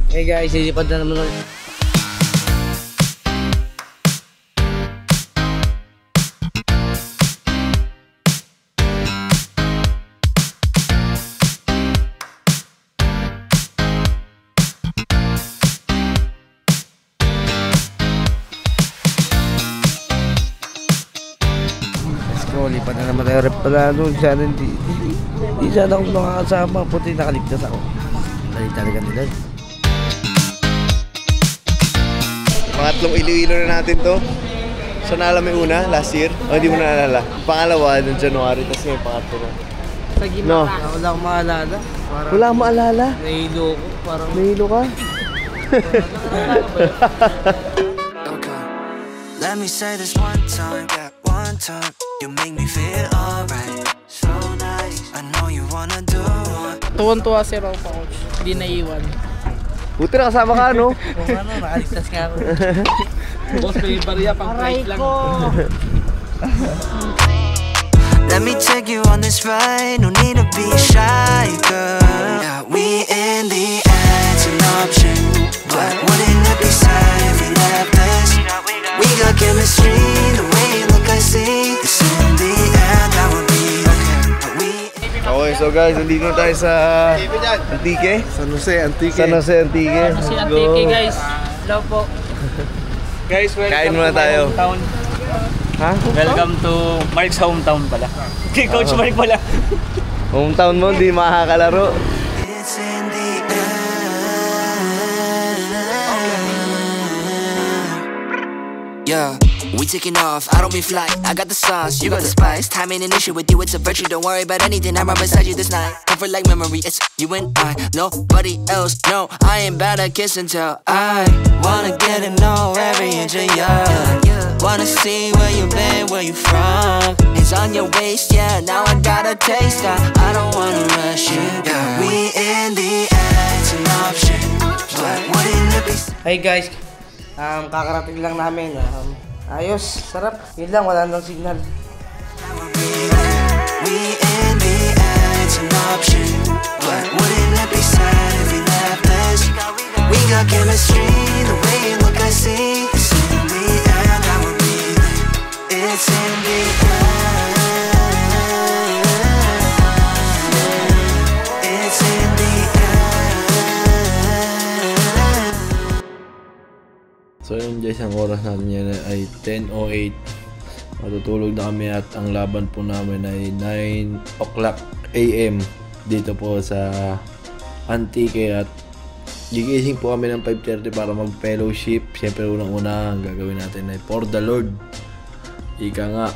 Hey guys, sisipad na naman ulit. Lipat na naman tayo rep pala doon. Sana hindi sana akong makakasama. Puti nakaligtas ako. Dali talaga nila. Pangatlong Iloilo na natin to. So naalala mo yung una, last year? O hindi mo naalala? Pangalawa, noong January, tapos ngayon pangatlo na. Sa gimna no. Wala akong maalala. Wala akong maalala? Nahilo ko. Parang... Nahilo ka? Okay. Let me say this one time. One time, you make me feel alright. So nice. I know you wanna do it. Tuwan-tuwa si Raw pa, coach. Hindi naiwan. Buti na kasama ka, no? Kung ano, nakaligtas ka ako. Boss, may bariya pang flight lang. Let me take you on this ride. No need to be shy, girl. Yeah, we in the air, it's an option. But wouldn't it be sad if we left this? We got chemistry, the way you look I see. It's in the air, that would be okay. Okay, so guys, nandito tayo sa Antique. San Jose Antique. San Jose Antique. Si Antique, guys. Hello po. Guys, welcome kain muna to tayo. Hometown. Ha? Welcome to Mark's hometown pala. Kay Coach Mark pala. Hometown mo, di makakalaro. It's in the yeah, we taking off, I don't be fly. I got the sauce, you got the spice. Time ain't an issue with you, it's a virtue. Don't worry about anything, I'm right beside you this night. Comfort like memory, it's you and I. Nobody else, no, I ain't bad at kiss and tell. I wanna get to know every inch of you. Wanna see where you been, where you from. It's on your waist, yeah, now I got a taste. I don't wanna rush you, yeah. We in the air, it's an option. But wouldn't it be... Hey guys, kakarating lang namin. Ayos, sarap. Yun lang, wala nang signal. We in the air, it's an option. But wouldn't it be sad if we left this? We got chemistry, the way you look I see. It's in the air, that would be. It's in the air. It's in the air. So yun guys, ang oras natin yan ay 10:08. Matutulog na kami at ang laban po namin ay 9 o'clock AM dito po sa Antique at gigising po kami ng 5:30 para mag-fellowship. Siyempre unang-una ang gagawin natin ay for the Lord. Ika nga.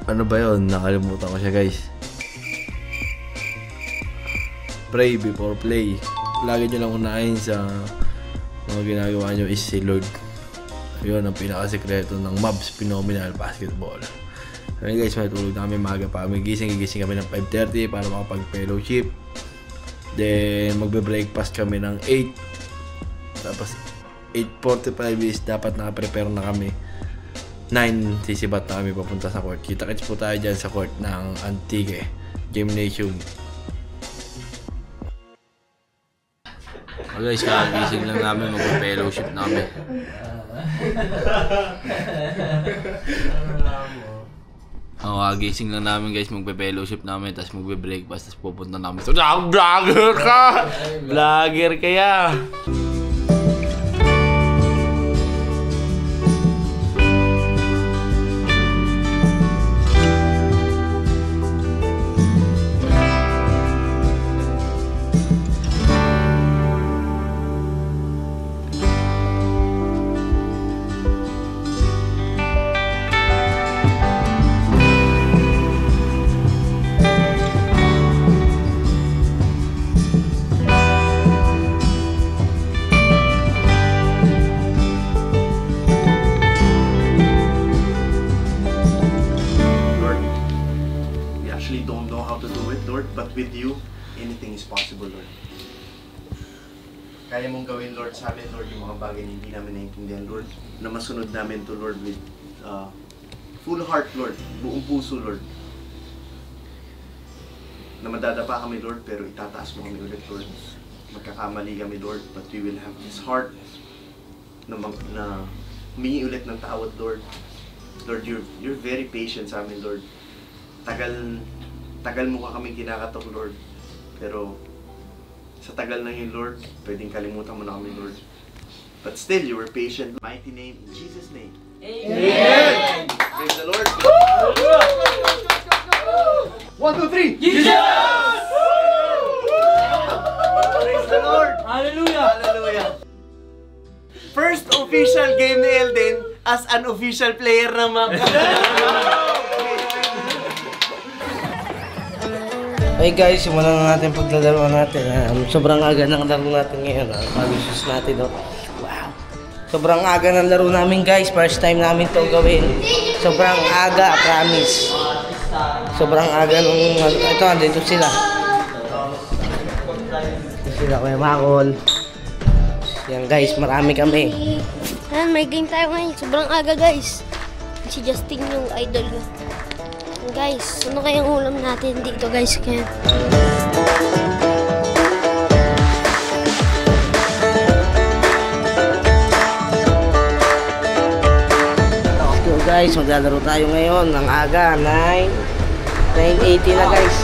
Ano ba yun? Nakalimutan ko siya guys. Pray before play. Lagi nyo lang unahin sa mga ginagawa nyo is si Lord. Yun ang pinakasekreto ng Mavs Phenomenal Basketball. So guys, matulog na kami maaga pa kami gigising kami ng 5:30 para makapag-fellowship. Then magbe-breakfast kami ng 8. Tapos 8:45 is dapat naka-prepare na kami. 9 sisibat na kami papunta sa court. Kita-kits po tayo dyan sa court ng Antique Gymnasium. Oh guys, kagising lang namin, mag-fellowship namin. Kagising lang namin guys, magpe-fellowship namin, tapos magbe-breakfast, tapos pupunta namin. So, vlogger ka! Vlogger kaya! But with you, anything is possible, Lord. Kaya mong gawin, Lord, sa amin, Lord, yung mga bagay na hindi namin naiintindihan, Lord. Na masunod namin to, Lord, with full heart, Lord. Buong puso, Lord. Na madadapa kami, Lord, pero itataas mo kami ulit, Lord. magkakamali kami, Lord, but we will have this heart na humingi ulit ng tawad, Lord. Lord, you're very patient sa amin, Lord. Tagal mo ka kami kinakatok, Lord. Pero sa tagal na yun, Lord, pwedeng kalimutan mo na kami, Lord. But still, you were patient. Mighty name, in Jesus' name. Amen! Praise the Lord. 1, 2, 3! Jesus! Praise the Lord! Hallelujah! Hallelujah! First official game ni Elden as an official player ng map. Hey guys, simulan na natin paglalaro natin. Sobrang aga ng laro natin ngayon. Mag-issues natin. Wow! Sobrang aga ng laro namin guys. First time namin to gawin. Sobrang aga, promise. Sobrang aga nung... Ito, andito sila. Ito sila, Kuya Makol. Yan guys, marami kami. Ayan, may game tayo ngayon. Sobrang aga guys. Si Justin yung idol ko. Guys, ano kayang ulam natin dito guys? Kaya... So guys, maglalaro tayo ngayon ng aga, 9:80 na guys.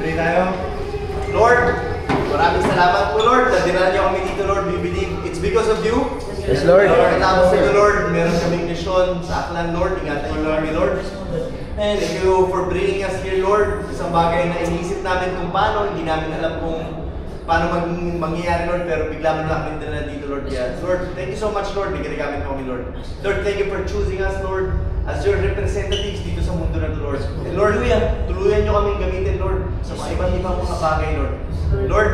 Pray tayo. Lord, maraming salamat po, Lord. Nadinala niyo kami dito, Lord. We believe it's because of you. Yes, Lord. Tapos ito, Lord, meron kaming mission sa Aklan, Lord. Ingatan niyo kami, Lord. Thank you for bringing us here, Lord. Isang bagay na iniisip namin kung paano. Hindi namin alam kung paano mangyayari, Lord. Pero bigla mo lang kami na dito, Lord. Kaya, Lord, thank you so much, Lord. Nagkinagamit kami, Lord. Lord, thank you for choosing us, Lord, as your representatives dito sa mundo na to, Lord. And Lord, tuluyan nyo kaming gamitin, Lord, sa mga iba't ibang mga bagay, Lord. Lord,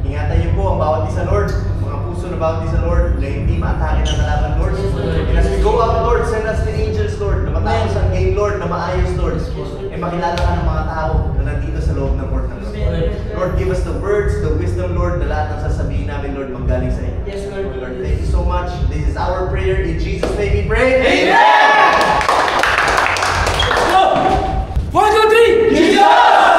ingatan niyo po ang bawat isa, Lord. Mga puso na bawat isa, Lord, na hindi maatake ng kalaban, Lord. And as we go out, Lord, send us the angels, Lord, na matapos ang game, Lord, na maayos, Lord. E makilala ka ng mga tao na nandito sa loob ng Lord. Lord, give us the words, the wisdom, Lord, na lahat ng sasabihin namin, Lord, manggaling sa inyo. Yes, Lord. Lord, thank you so much. This is our prayer. In Jesus' name we pray. Amen! 1, 2, 3! Jesus!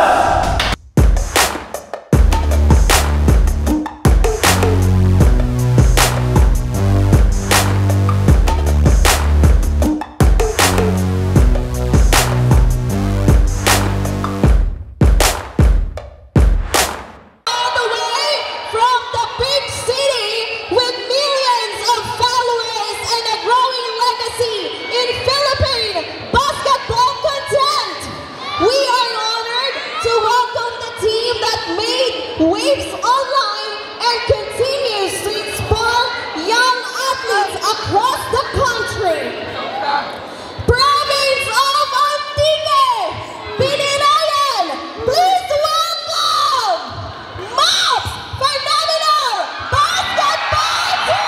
Waves online and continues to inspire young athletes across the country. Province of Antique, Pininayan, please welcome Mobs Phenomenal Basketball Team!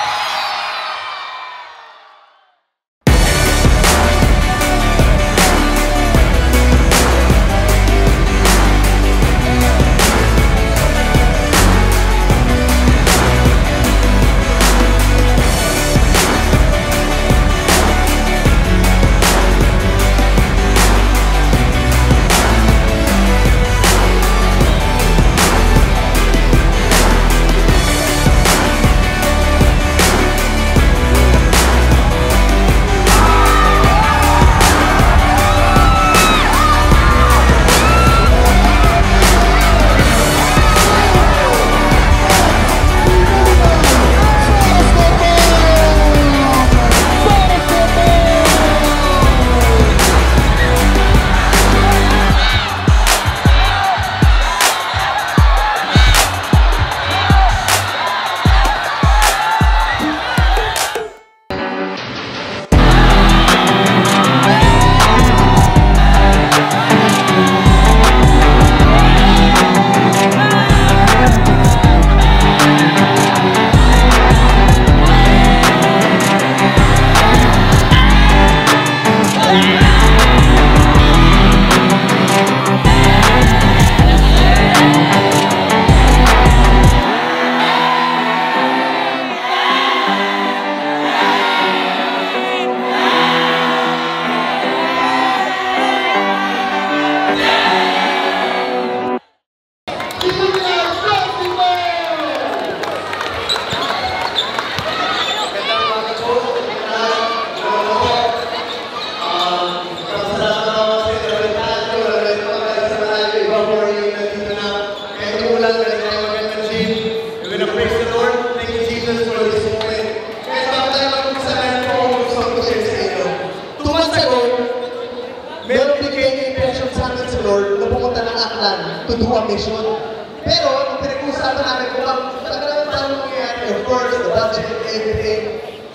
everything.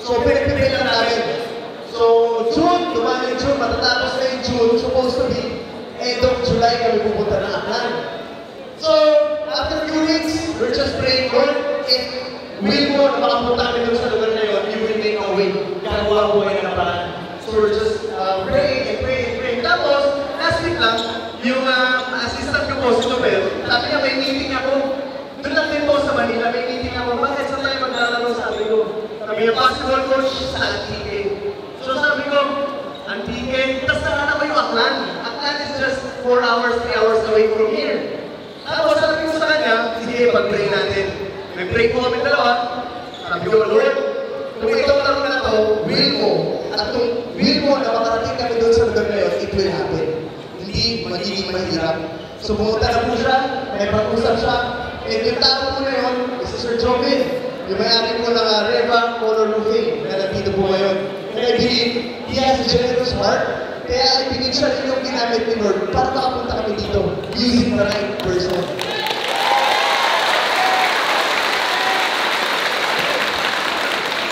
So, pinag-prepare lang namin. So, June, dumami yung June, matatapos na yung June, supposed to be end of July kami pupunta na Aklan. So, after a few weeks, we're just praying, Lord, if will mo na makapunta kami doon sa lugar na yun, you will make a way. Gagawa ko kayo na paraan. So, we're just praying and praying and praying. Tapos, last week lang, yung assistant ko po, si Topel, sabi niya, may meeting ako. Doon lang din po sa Manila, may meeting ako. Bakit saan tayo maglalaro? Sabi ko, kami yung basketball coach sa Antique. So sabi ko, Antique, tapos nakana ko yung Aklan. Aklan is just 4 hours, 3 hours away from here. Tapos sabi ko sa kanya, sige, pag-pray natin. Nag-pray po kami dalawa. Sabi ko, Lord, kung itong laro na to, will mo, at kung will mo na makarating kami doon sa lugar na yun, it will happen. Hindi magiging mahirap. So pumunta na po siya, may pag-usap siya, and yung tao po na yun, si Sir Jovin, yung may-ari po ng Reva Color Roofing, na nandito po ngayon. And I believe, he has a generous heart, kaya I believe siya rin yung ginamit ni Lord para makapunta kami dito, using the right person.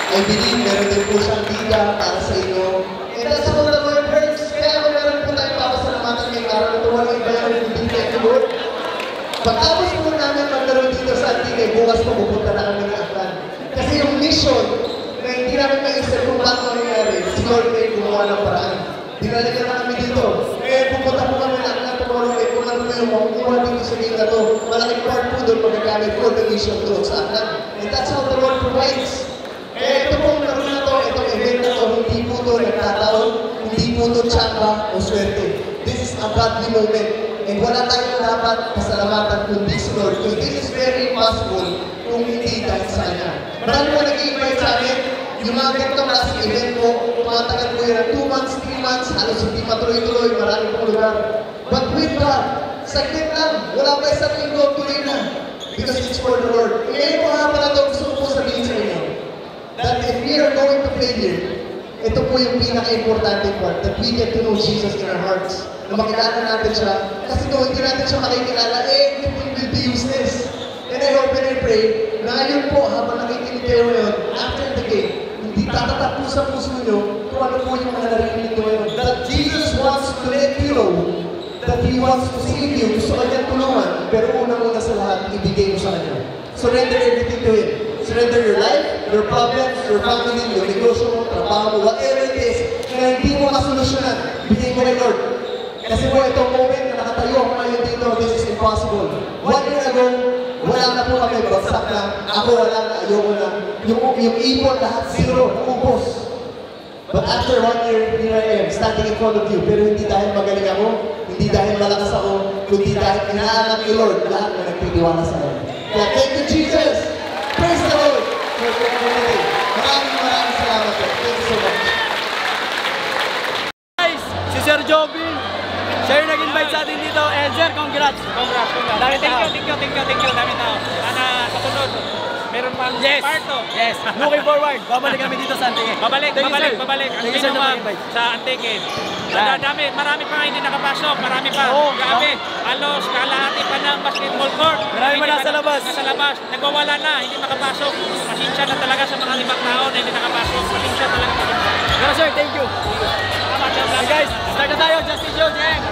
I believe meron din po siyang liga para sa inyo. And that's how the Lord works. Kaya kung meron po tayong papasalamatan ngayong araw na ito, walang iba yung nagbibigay kay Lord. Pagkapos po namin maglaro dito sa Antique, bukas po pupunta na kami ng Aklan. Kasi yung mission na hindi namin maisip kung paano nangyari, si Lord ay gumawa ng paraan. Dinalikan na kami dito. Ngayon pupunta po kami ng Aklan tomorrow night. Kung ano po yung makukuha dito sa game na to, malaking part po doon magagamit for the mission doon sa Aklan. And that's how the Lord provides. Eh, ito pong laro na to, itong event na to, hindi po to nagkataon, hindi po to tsamba o swerte. This is a godly moment. And wala tayong dapat pasalamatan kundi si Lord. Because this is very impossible kung hindi dahil sa Kanya. Marami po nag-i-invite sa amin. Yung mga ganitong klaseng event po, tumatagal po yan 2 months, 3 months, halos hindi matuloy-tuloy, marami pong lugar. But with God, saglit lang, wala pa isang linggo, tuloy na. Because it's for the Lord. Ngayon po nga pala ito, gusto ko po sabihin sa inyo, that if we are going to failure, ito po yung pinaka-importante part, that we get to know Jesus in our hearts. Na makilala natin siya. Kasi kung hindi natin siya makikilala, everything will be useless. And I hope and I pray na ngayon po, habang nakikinig kayo ngayon, after the game, hindi tatatak po sa puso nyo kung ano po yung mga narinig nyo ngayon. That Jesus wants to let you know that He wants to save you. Gusto ka niyang tulungan, pero unang-una sa lahat, ibigay mo sa Kanya. Surrender everything to Him. Surrender your life, your problems, your family, your negosyo mo, trabaho mo, whatever it is, na hindi mo masolusyonan, bigay mo kay Lord. Kasi po itong moment na nakatayo ako ngayon dito, this is impossible. 1 year ago, wala na po kami, bagsak na, ako wala na, ayoko na. Yung ipon lahat, zero, ubos. But after 1 year, here I am, standing in front of you. Pero hindi dahil magaling ako, hindi dahil malakas ako, kundi dahil inaanak ni Lord, lahat na nagtitiwala sa akin. Kaya thank you, Jesus! Praise the Lord! Maraming salamat po. Thank you so much. Guys, si Sir Jovin, siya yung nag-invite sa atin dito. And Sir, congrats! Congrats. Thank you. Dami tao. Sana kasunod. Meron pang part 2. Yes. Looking forward. Babalik kami dito sa Antique. Babalik. Ang ginawa sa Antique. Marami pa nga hindi nakapasok. Marami pa. Grabe. Halos kalahati pa ng basketball court. Marami pa nasa labas. Nagwawala na. Hindi makapasok. Pasensya na talaga sa mga 5 tao na hindi nakapasok. Pasensya talaga. Pero sir, thank you. Hey guys, start na tayo. Justin Jones, gang.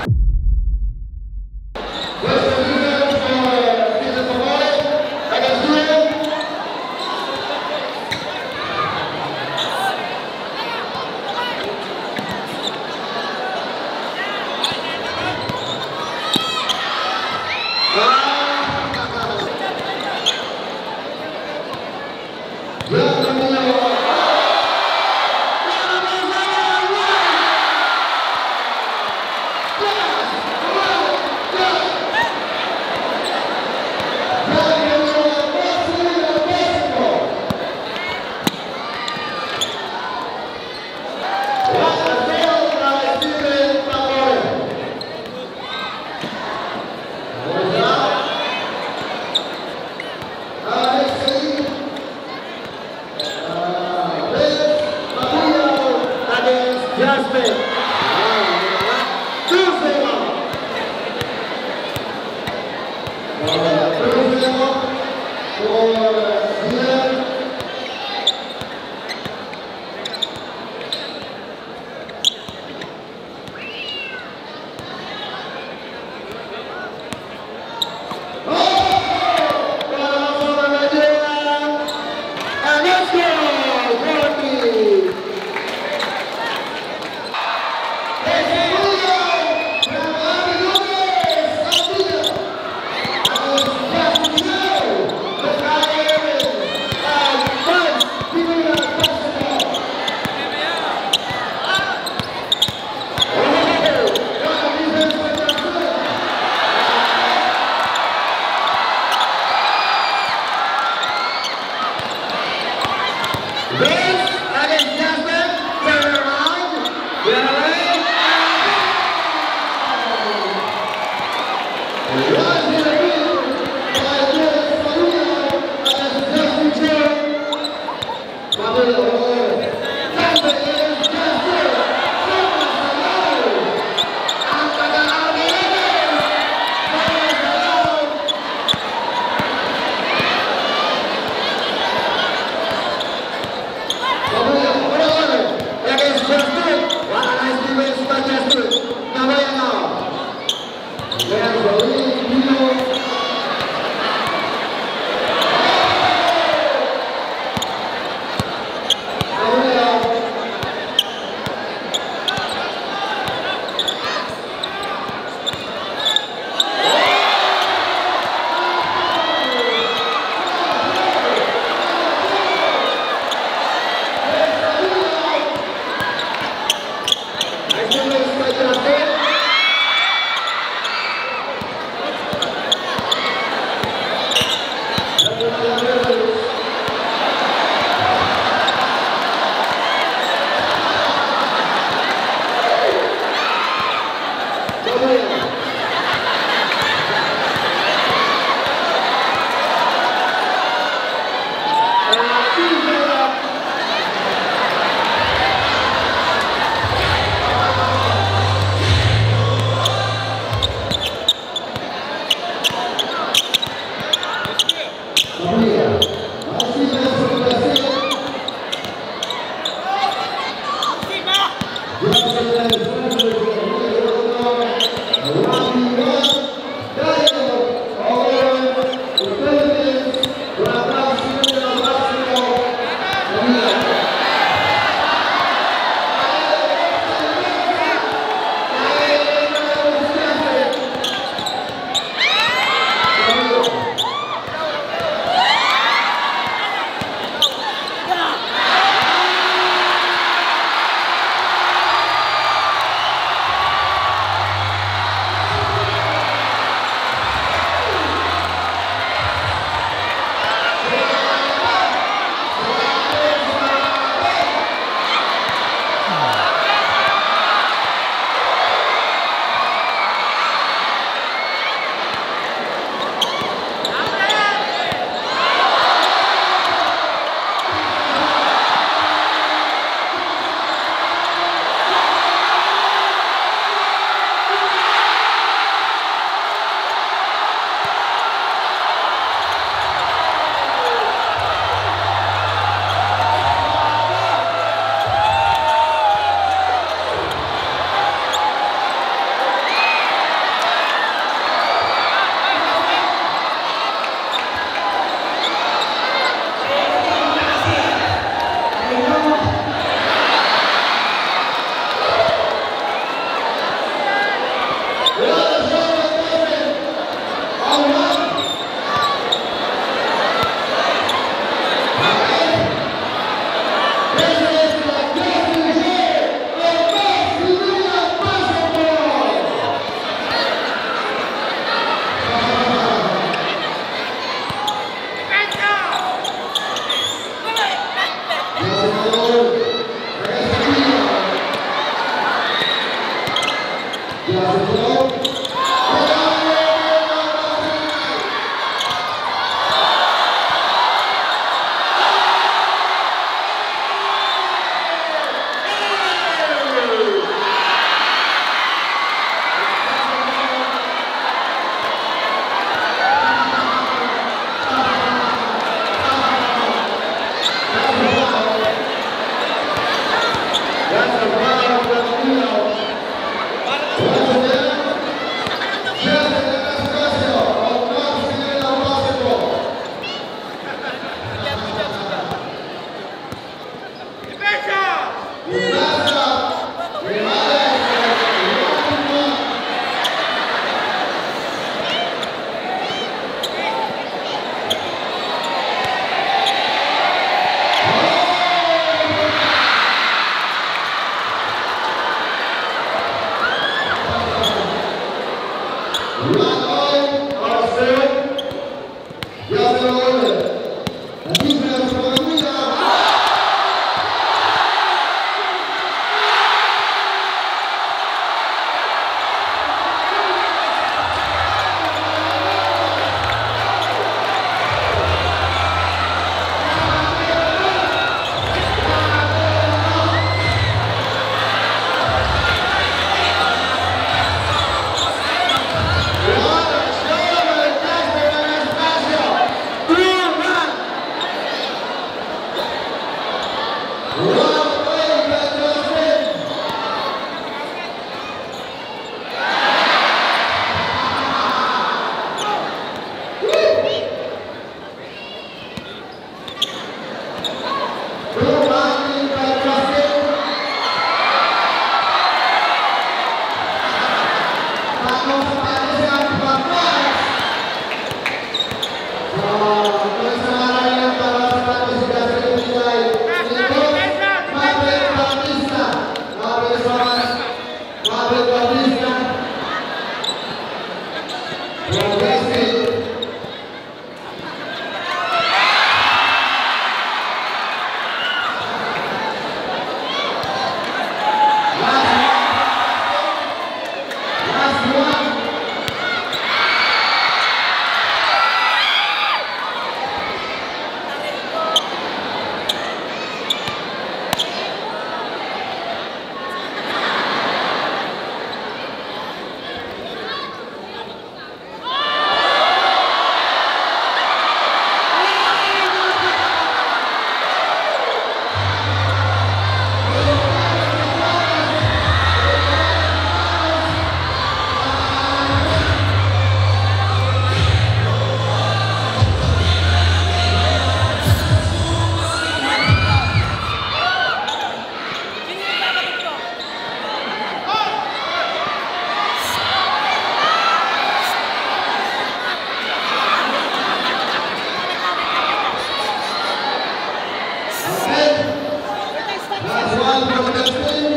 Vince against Justin. Turn around. Get away.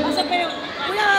Asa pa yun? Kuya!